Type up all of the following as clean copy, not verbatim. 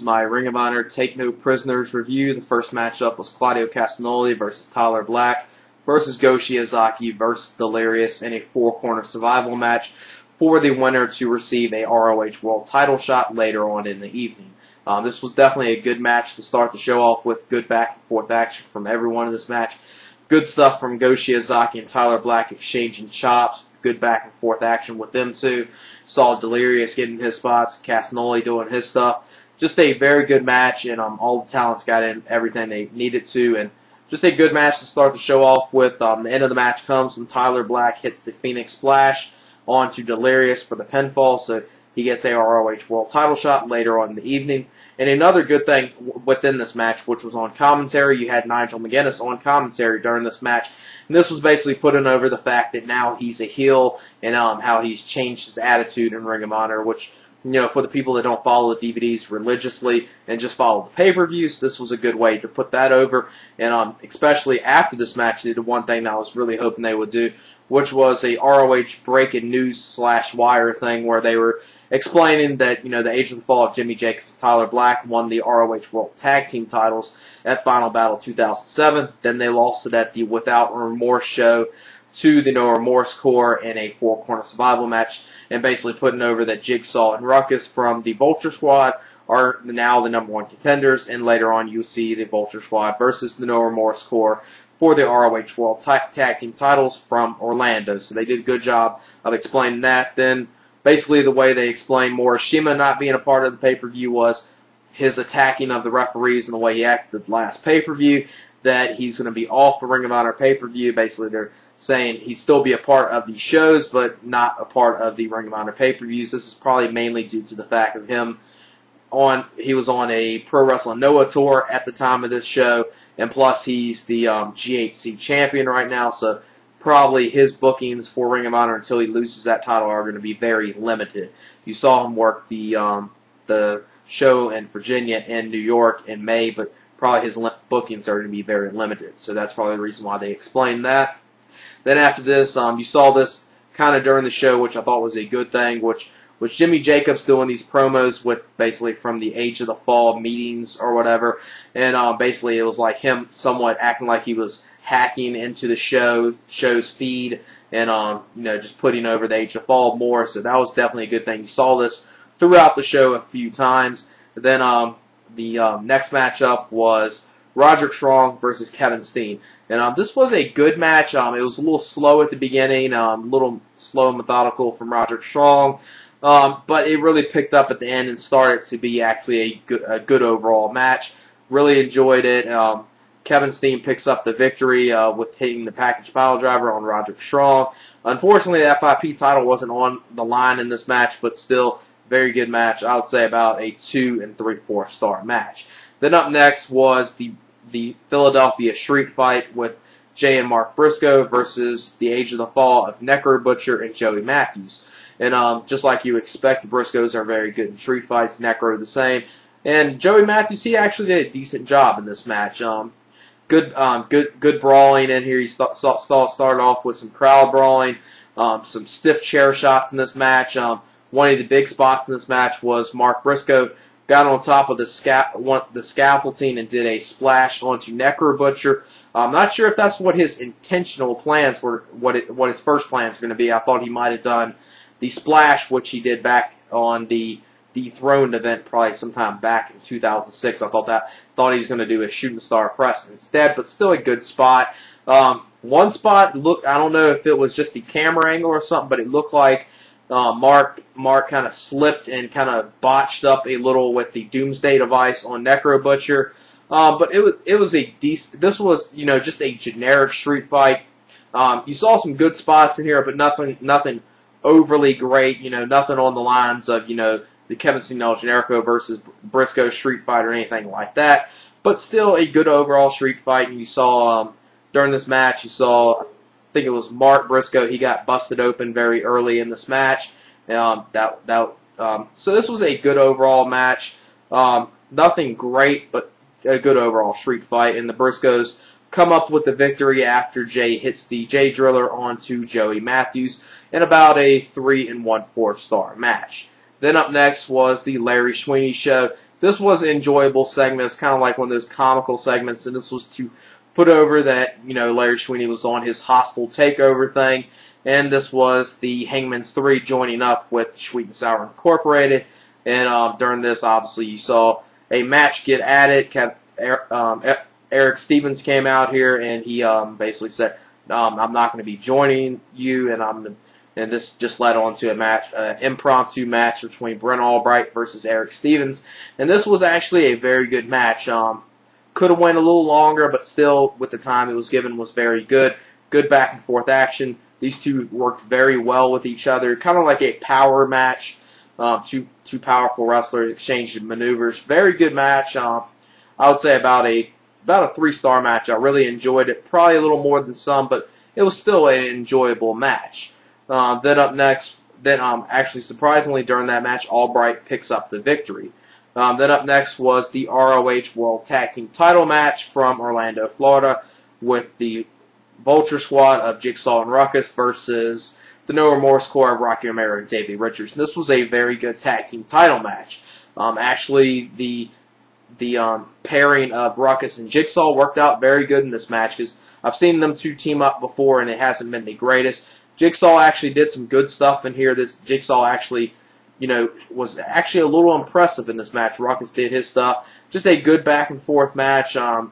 My Ring of Honor Take No Prisoners review. The first matchup was Claudio Castagonoli versus Tyler Black versus Shiozaki versus Delirious in a four-corner survival match for the winner to receive a ROH World title shot later on in the evening. This was definitely a good match to start the show off with. Good back-and-forth action from everyone in this match. Good stuff from Shiozaki and Tyler Black exchanging chops. Good back-and-forth action with them two. Saw Delirious getting his spots, Castagonoli doing his stuff. Just a very good match, and all the talents got in everything they needed to, and just a good match to start the show off with. The end of the match comes when Tyler Black hits the Phoenix Splash onto Delirious for the pinfall, so he gets a ROH World title shot later on in the evening. And another good thing within this match, which was on commentary, you had Nigel McGuinness on commentary during this match, and this was basically putting over the fact that now he's a heel and how he's changed his attitude in Ring of Honor, which, you know, for the people that don't follow the DVDs religiously and just follow the pay-per-views, this was a good way to put that over. And especially after this match, they did one thing that I was really hoping they would do, which was a ROH breaking news / wire thing where they were explaining that, you know, the Age of the Fall of Jimmy Jacobs and Tyler Black won the ROH World Tag Team titles at Final Battle 2007. Then they lost it at the Without Remorse show to the No Remorse Corps in a four-corner survival match, and basically putting over that Jigsaw and Ruckus from the Vulture Squad are now the #1 contenders, and later on you'll see the Vulture Squad versus the No Remorse Corps for the ROH World Tag Team titles from Orlando. So they did a good job of explaining that. Then basically the way they explained Morishima not being a part of the pay-per-view was his attacking of the referees and the way he acted the last pay-per-view, that he's going to be off the Ring of Honor pay-per-view. Basically they're saying he'd still be a part of the shows, but not a part of the Ring of Honor pay-per-views. This is probably mainly due to the fact of he was on a Pro Wrestling Noah tour at the time of this show, and plus he's the GHC champion right now, so probably his bookings for Ring of Honor until he loses that title are going to be very limited. You saw him work the show in Virginia and New York in May, but probably his bookings are going to be very limited, so that's probably the reason why they explained that. Then after this, you saw this kind of during the show, which I thought was a good thing, which was Jimmy Jacobs doing these promos with basically from the Age of the Fall meetings or whatever, and basically it was like him somewhat acting like he was hacking into the show's feed, and you know, just putting over the Age of the Fall more. So that was definitely a good thing. You saw this throughout the show a few times. Then the next matchup was Roderick Strong versus Kevin Steen. And this was a good match. It was a little slow at the beginning, a little slow and methodical from Roderick Strong, but it really picked up at the end and started to be actually a good overall match. Really enjoyed it. Kevin Steen picks up the victory with hitting the package pile driver on Roderick Strong. Unfortunately, the FIP title wasn't on the line in this match, but still very good match. I would say about a 2 3/4 star match. Then up next was the Philadephia Street Fight with Jay and Mark Briscoe versus the Age of the Fall of Necro Butcher and Joey Matthews. And just like you expect, the Briscoes are very good in street fights. Necro the same. And Joey Matthews, he actually did a decent job in this match. Good brawling in here. He started off with some crowd brawling, some stiff chair shots in this match. One of the big spots in this match was Mark Briscoe got on top of the scaffolding and did a splash onto Necro Butcher. I'm not sure if that's what his intentional plans were, what his first plans were going to be. I thought he might have done the splash, which he did back on the Dethroned event probably sometime back in 2006. I thought he was going to do a shooting star press instead, but still a good spot. One spot, I don't know if it was just the camera angle or something, but it looked like Mark kind of slipped and kind of botched up a little with the Doomsday device on Necro Butcher. But it was a decent. This was, you know, just a generic street fight. You saw some good spots in here, but nothing overly great. You know, nothing on the lines of, you know, the Kevin Steen El Generico versus Briscoe street fight or anything like that. But still a good overall street fight. And you saw during this match, I think it was Mark Briscoe. He got busted open very early in this match. So this was a good overall match. Nothing great, but a good overall street fight. And the Briscoes come up with the victory after Jay hits the J Driller onto Joey Matthews in about a 3 1/4 star match. Then up next was the Larry Sweeney show. this was an enjoyable segment. It's kind of like one of those comical segments, and this was to put over that, Larry Sweeney was on his hostile takeover thing, and this was the Hangman's 3 joining up with Sweet and Sour Incorporated, and during this, obviously, you saw a match get added. Erick Stevens came out here, and he basically said, I'm not going to be joining you, and this just led on to a match, impromptu match between Brent Albright versus Erick Stevens, and this was actually a very good match. Could have went a little longer, but still, with the time it was given, was very good. Good back and forth action. These two worked very well with each other, kind of like a power match. Two powerful wrestlers exchanged maneuvers. Very good match. I would say about a 3-star match. I really enjoyed it. Probably a little more than some, but it was still an enjoyable match. Then up next, actually surprisingly during that match, Albright picks up the victory. Then up next was the ROH World Tag Team title match from Orlando, Florida, with the Vulture Squad of Jigsaw and Ruckus versus the No Remorse Corps of Rocky Romero and Davey Richards. And this was a very good tag team title match. Actually, the pairing of Ruckus and Jigsaw worked out very good in this match, because I've seen them two team up before and it hasn't been the greatest. Jigsaw actually did some good stuff in here. This Jigsaw actually, was actually a little impressive in this match. Ruckus did his stuff. Just a good back and forth match. Davey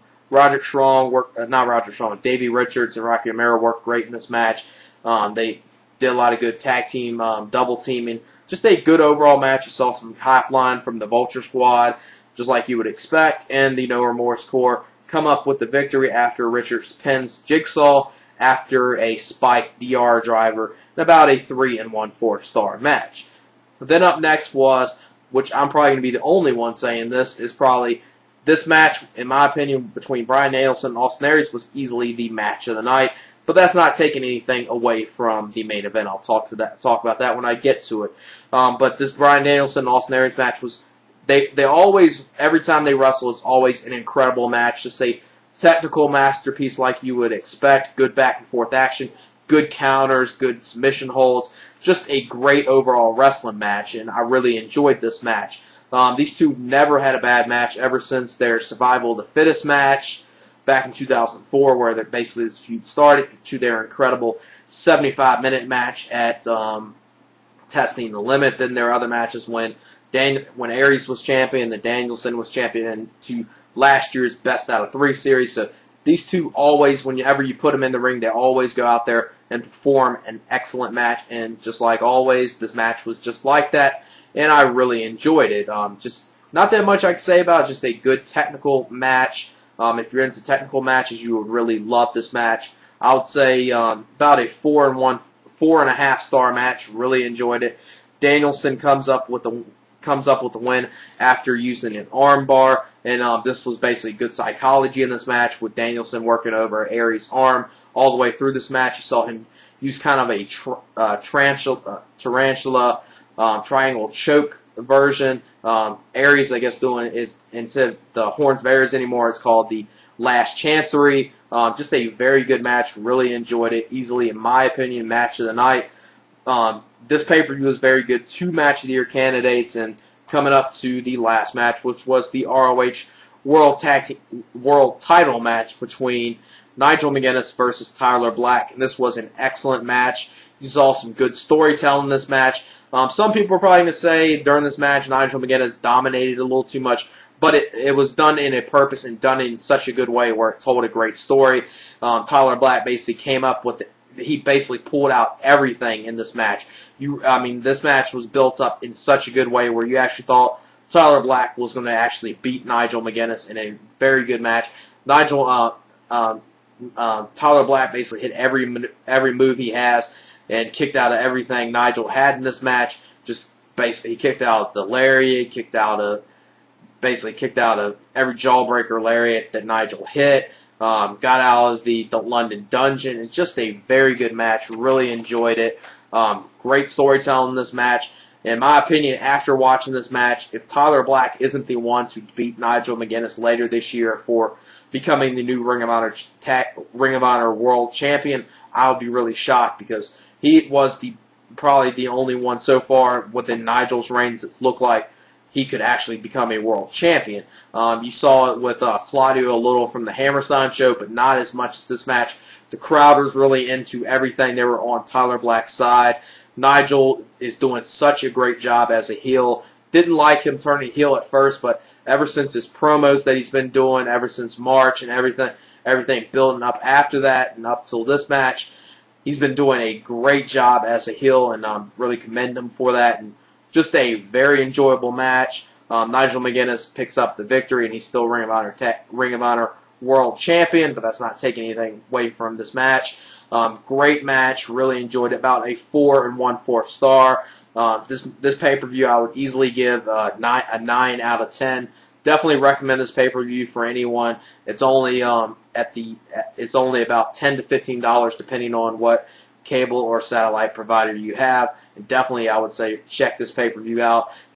Richards and Rocky Romero worked great in this match. They did a lot of good tag team double teaming. Just a good overall match. You saw some high flying from the Vulture Squad, just like you would expect, and the No Remorse Corps come up with the victory after Richards pins Jigsaw after a spike DR driver in about a 3 1/4 star match. Then up next was, which I'm probably going to be the only one saying this, is probably this match, in my opinion, between Bryan Danielson and Austin Aries was easily the match of the night. But that's not taking anything away from the main event. I'll talk about that when I get to it. But this Bryan Danielson and Austin Aries match was, they always, every time they wrestle, it's always an incredible match. Just a technical masterpiece like you would expect. Good back and forth action, good counters, good submission holds. Just a great overall wrestling match, and I really enjoyed this match. These two never had a bad match ever since their Survival of the Fittest match back in 2004, where basically this feud started, to their incredible 75-minute match at Testing the Limit. Then there are other matches when Aries was champion, then Danielson was champion, and to last year's Best Out of 3 series. So these two always, whenever you put them in the ring, they always go out there and perform an excellent match. And just like always, this match was just like that, and I really enjoyed it. Just not that much I can say about it, just a good technical match. If you're into technical matches, you would really love this match. I would say about a 4 1/2 star match. Really enjoyed it. Danielson comes up with the win after using an armbar, and this was basically good psychology in this match, with Danielson working over Aries' arm all the way through this match. You saw him use kind of a tarantula triangle choke version. Aries, I guess, doing is, instead of the Horns of Aries anymore, it's called the Last Chancery. Just a very good match. Really enjoyed it. Easily, in my opinion, match of the night. This pay-per-view was very good. 2 match of the year candidates, and coming up to the last match, which was the ROH World Title match between Nigel McGuinness versus Tyler Black, and this was an excellent match. You saw some good storytelling in this match. Some people are probably going to say during this match Nigel McGuinness dominated a little too much, but it was done in a purpose and done in such a good way where it told a great story. Tyler Black basically came up with it. He basically pulled out everything in this match. This match was built up in such a good way where you actually thought Tyler Black was going to actually beat Nigel McGuinness in a very good match. Tyler Black basically hit every move he has and kicked out of everything Nigel had in this match. Just basically, he kicked out the lariat, kicked out of every jawbreaker lariat that Nigel hit. Got out of the London Dungeon. It's just a very good match. Really enjoyed it. Great storytelling in this match. In my opinion, after watching this match, if Tyler Black isn't the one to beat Nigel McGuinness later this year for becoming the new Ring of Honor World Champion, I would be really shocked, because he was probably the only one so far within Nigel's reign that's looked like he could actually become a world champion. You saw it with Claudio a little from the Hammerstein show, but not as much as this match. The crowd was really into everything. They were on Tyler Black's side. Nigel is doing such a great job as a heel. Didn't like him turning heel at first, but ever since his promos that he's been doing, ever since March and everything building up after that and up till this match, he's been doing a great job as a heel, and really commend him for that. And just a very enjoyable match. Nigel McGuinness picks up the victory, and he's still Ring of Honor World Champion, but that's not taking anything away from this match. Great match. Really enjoyed it. About a 4 1/4 star. This pay-per-view I would easily give a 9 out of 10. Definitely recommend this pay-per-view for anyone. It's only it's only about $10 to $15 depending on what cable or satellite provider you have. And definitely I would say check this pay-per-view out.